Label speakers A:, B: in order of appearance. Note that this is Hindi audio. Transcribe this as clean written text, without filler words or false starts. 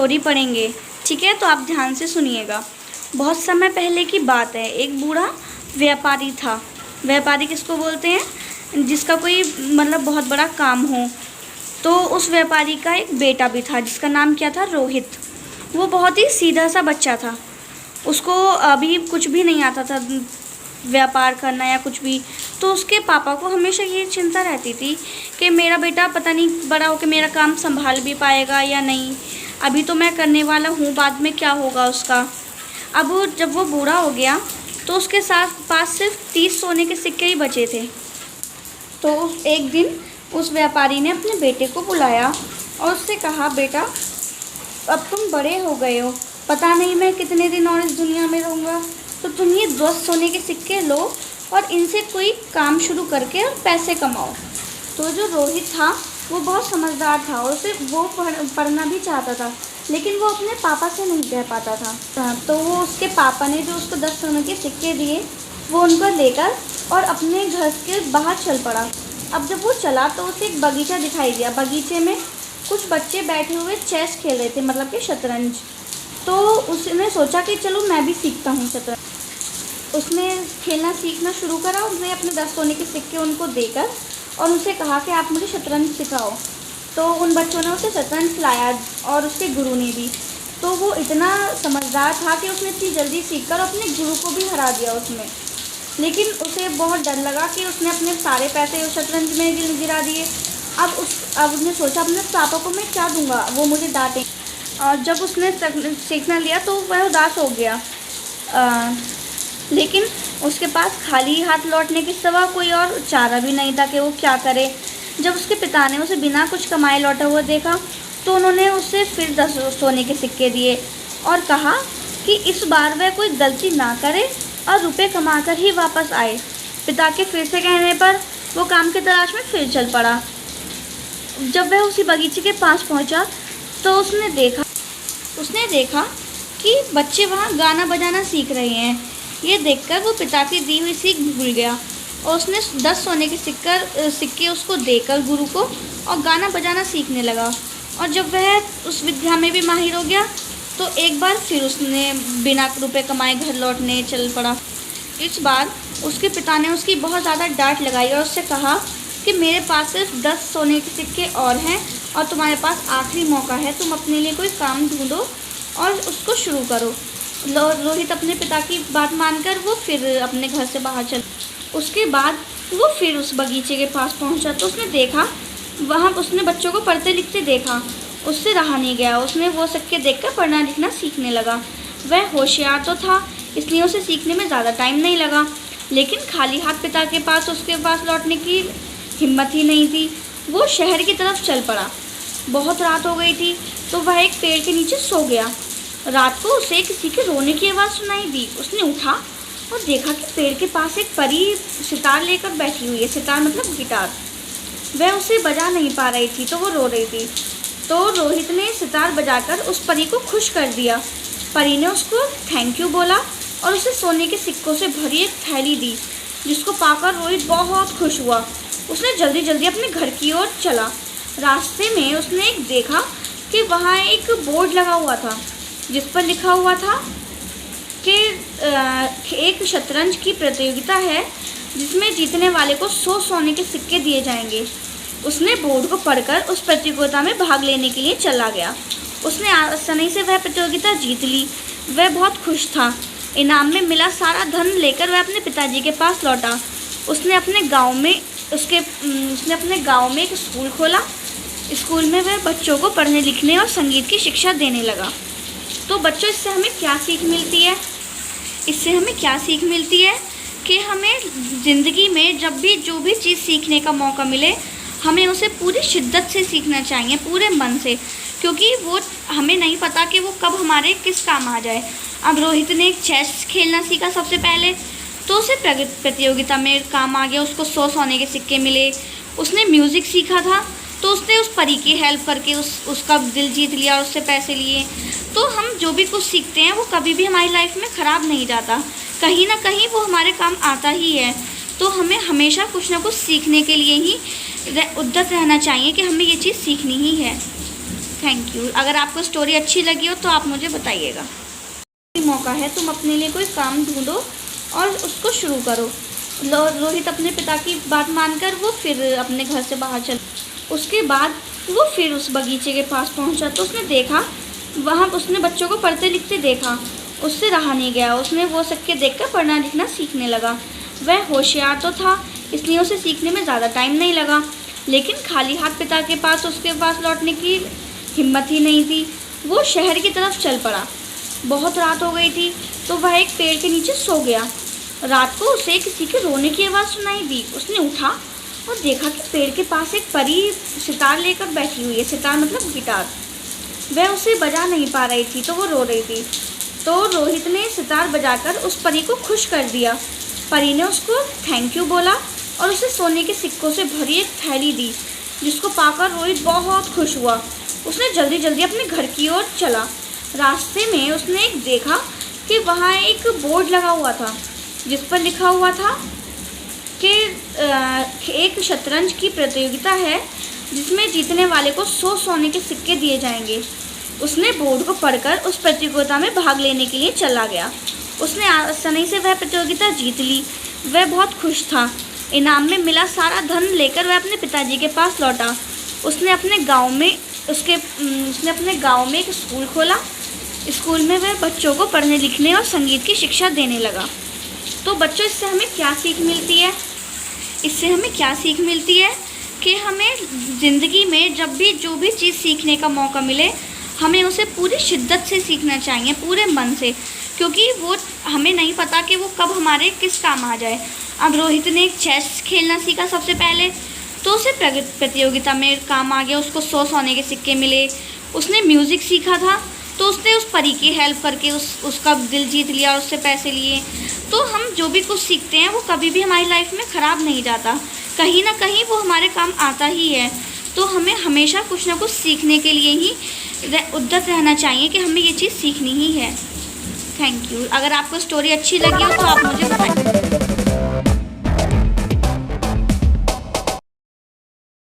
A: स्टोरी पढ़ेंगे, ठीक है? तो आप ध्यान से सुनिएगा। बहुत समय पहले की बात है, एक बूढ़ा व्यापारी था। व्यापारी किसको बोलते हैं? जिसका कोई मतलब बहुत बड़ा काम हो। तो उस व्यापारी का एक बेटा भी था जिसका नाम क्या था? रोहित। वो बहुत ही सीधा सा बच्चा था। उसको अभी कुछ भी नहीं आता था व्यापार करना या कुछ भी। तो उसके पापा को हमेशा ये चिंता रहती थी कि मेरा बेटा पता नहीं बड़ा होकर मेरा काम संभाल भी पाएगा या नहीं। अभी तो मैं करने वाला हूँ, बाद में क्या होगा उसका। अब जब वो बूढ़ा हो गया तो उसके साथ पास सिर्फ 30 सोने के सिक्के ही बचे थे। तो एक दिन उस व्यापारी ने अपने बेटे को बुलाया और उससे कहा, बेटा अब तुम बड़े हो गए हो, पता नहीं मैं कितने दिन और इस दुनिया में रहूँगा, तो तुम ये 10 सोने के सिक्के लो और इनसे कोई काम शुरू करके और पैसे कमाओ। तो जो रोहित था वो बहुत समझदार था और उसे वो पढ़ना भी चाहता था, लेकिन वो अपने पापा से नहीं कह पाता था। तो वो उसके पापा ने जो उसको 10 सोने के सिक्के दिए वो उनको लेकर और अपने घर के बाहर चल पड़ा। अब जब वो चला तो उसे एक बगीचा दिखाई दिया। बगीचे में कुछ बच्चे बैठे हुए चेस खेल रहे थे, मतलब कि शतरंज। तो उसने सोचा कि चलो मैं भी सीखता हूँ शतरंज। उसने खेलना सीखना शुरू करा। उसने अपने 10 सोने के सिक्के उनको देकर और उनसे कहा कि आप मुझे शतरंज सिखाओ। तो उन बच्चों ने उसे शतरंज सिखाया और उसके गुरु ने भी। तो वो इतना समझदार था कि उसने इतनी जल्दी सीखकर अपने गुरु को भी हरा दिया उसमें। लेकिन उसे बहुत डर लगा कि उसने अपने सारे पैसे उस शतरंज में गिरा दिए। अब उसने सोचा अपने पापा को मैं क्या दूंगा, वो मुझे डांटें। और जब उसने सीखना लिया तो वह उदास हो गया। लेकिन उसके पास खाली हाथ लौटने के सिवा कोई और चारा भी नहीं था कि वो क्या करे। जब उसके पिता ने उसे बिना कुछ कमाए लौटा हुआ देखा तो उन्होंने उसे फिर 10 सोने के सिक्के दिए और कहा कि इस बार वह कोई गलती ना करे और रुपए कमाकर ही वापस आए। पिता के फिर से कहने पर वो काम की तलाश में फिर चल पड़ा। जब वह उसी बगीचे के पास पहुंचा तो उसने देखा कि बच्चे वहां गाना बजाना सीख रहे हैं। ये देखकर वो पिता की दी हुई सीख भूल गया और उसने 10 सोने के सिक्के उसको देकर गुरु को और गाना बजाना सीखने लगा। और जब वह उस विद्या में भी माहिर हो गया तो एक बार फिर उसने बिना रुपए कमाए घर लौटने चल पड़ा। इस बार उसके पिता ने उसकी बहुत ज़्यादा डांट लगाई और उससे कहा कि मेरे पास सिर्फ 10 सोने के सिक्के और हैं और तुम्हारे पास आखिरी मौका है, तुम अपने लिए कोई काम ढूंढो और उसको शुरू करो। रोहित अपने पिता की बात मानकर वो फिर अपने घर से बाहर चल। उसके बाद वो फिर उस बगीचे के पास पहुंचा तो उसने देखा वहाँ उसने बच्चों को पढ़ते लिखते देखा। उससे रहा नहीं गया, उसने वो सिक्के देखकर पढ़ना लिखना सीखने लगा। वह होशियार तो था इसलिए उसे सीखने में ज़्यादा टाइम नहीं लगा, लेकिन खाली हाथ पिता के पास उसके पास लौटने की हिम्मत ही नहीं थी। वो शहर की तरफ चल पड़ा। बहुत रात हो गई थी तो वह एक पेड़ के नीचे सो गया। रात को उसे किसी के रोने की आवाज़ सुनाई दी। उसने उठा और देखा कि पेड़ के पास एक परी सितार लेकर बैठी हुई है। सितार मतलब गिटार। वह उसे बजा नहीं पा रही थी तो वो रो रही थी। तो रोहित ने सितार बजाकर उस परी को खुश कर दिया। परी ने उसको थैंक यू बोला और उसे सोने के सिक्कों से भरी एक थैली दी, जिसको पाकर रोहित बहुत खुश हुआ। उसने जल्दी जल्दी अपने घर की ओर चला। रास्ते में उसने एक देखा कि वहाँ एक बोर्ड लगा हुआ था जिस पर लिखा हुआ था कि एक शतरंज की प्रतियोगिता है जिसमें जीतने वाले को 100 सोने के सिक्के दिए जाएंगे। उसने बोर्ड को पढ़कर उस प्रतियोगिता में भाग लेने के लिए चला गया। उसने आसानी से वह प्रतियोगिता जीत ली। वह बहुत खुश था। इनाम में मिला सारा धन लेकर वह अपने पिताजी के पास लौटा। उसने अपने गांव में एक स्कूल खोला। स्कूल में वह बच्चों को पढ़ने लिखने और संगीत की शिक्षा देने लगा। तो बच्चों, इससे हमें क्या सीख मिलती है? इससे हमें क्या सीख मिलती है कि हमें ज़िंदगी में जब भी जो भी चीज़ सीखने का मौका मिले हमें उसे पूरी शिद्दत से सीखना चाहिए, पूरे मन से, क्योंकि वो हमें नहीं पता कि वो कब हमारे किस काम आ जाए। अब रोहित ने चेस खेलना सीखा सबसे पहले तो उसे प्रतियोगिता में काम आ गया, उसको 100 सोने के सिक्के मिले। उसने म्यूज़िक सीखा था तो उसने उस परी की हेल्प करके उसका दिल जीत लिया और उससे पैसे लिए। तो हम जो भी कुछ सीखते हैं वो कभी भी हमारी लाइफ में ख़राब नहीं जाता, कहीं ना कहीं वो हमारे काम आता ही है। तो हमें हमेशा कुछ ना कुछ सीखने के लिए ही उद्यत रहना चाहिए कि हमें ये चीज़ सीखनी ही है। Thank you. अगर आपको स्टोरी अच्छी लगी हो तो आप मुझे बताइएगा। मौका है, तुम अपने लिए कोई काम ढूंढो और उसको शुरू करो। रोहित अपने पिता की बात मानकर वो फिर अपने घर से बाहर चल। उसके बाद वो फिर उस बगीचे के पास पहुंचा तो उसने देखा, वहाँ उसने बच्चों को पढ़ते लिखते देखा। उससे रहा नहीं गया, उसने वो सिक्के देखकर पढ़ना लिखना सीखने लगा। वह होशियार तो था, इसलिए उसे सीखने में ज़्यादा टाइम नहीं लगा, लेकिन खाली हाथ पिता के पास उसके पास लौटने की हिम्मत ही नहीं थी। वो शहर की तरफ चल पड़ा। बहुत रात हो गई थी तो वह एक पेड़ के नीचे सो गया। रात को उसे किसी के रोने की आवाज़ सुनाई दी। उसने उठा और देखा कि पेड़ के पास एक परी सितार लेकर बैठी हुई है। सितार मतलब गिटार। वह उसे बजा नहीं पा रही थी तो वो रो रही थी। तो रोहित ने सितार बजाकर उस परी को खुश कर दिया। परी ने उसको थैंक यू बोला और उसे सोने के सिक्कों से भरी एक थैली दी, जिसको पाकर रोहित बहुत खुश हुआ। उसने जल्दी जल्दी अपने घर की ओर चला। रास्ते में उसने एक देखा कि वहाँ एक बोर्ड लगा हुआ था, जिस पर लिखा हुआ था कि एक शतरंज की प्रतियोगिता है जिसमें जीतने वाले को 100 सोने के सिक्के दिए जाएंगे। उसने बोर्ड को पढ़कर उस प्रतियोगिता में भाग लेने के लिए चला गया। उसने आसानी से वह प्रतियोगिता जीत ली। वह बहुत खुश था। इनाम में मिला सारा धन लेकर वह अपने पिताजी के पास लौटा। उसने अपने गांव में एक स्कूल खोला। स्कूल में वह बच्चों को पढ़ने लिखने और संगीत की शिक्षा देने लगा। तो बच्चों, इससे हमें क्या सीख मिलती है? इससे हमें क्या सीख मिलती है कि हमें ज़िंदगी में जब भी जो भी चीज़ सीखने का मौका मिले, हमें उसे पूरी शिद्दत से सीखना चाहिए, पूरे मन से, क्योंकि वो हमें नहीं पता कि वो कब हमारे किस काम आ जाए। अब रोहित ने चेस खेलना सीखा सबसे पहले, तो उसे प्रतियोगिता में काम आ गया, उसको 100 सोने के सिक्के मिले। उसने म्यूज़िक सीखा था तो उसने उस परी की हेल्प करके उसका दिल जीत लिया और उससे पैसे लिए। तो हम जो भी कुछ सीखते हैं वो कभी भी हमारी लाइफ में ख़राब नहीं जाता, कहीं ना कहीं वो हमारे काम आता ही है। तो हमें हमेशा कुछ ना कुछ सीखने के लिए ही उद्यत रहना चाहिए कि हमें ये चीज़ सीखनी ही है। Thank you. अगर आपको स्टोरी अच्छी लगी हो तो आप मुझे बताइए।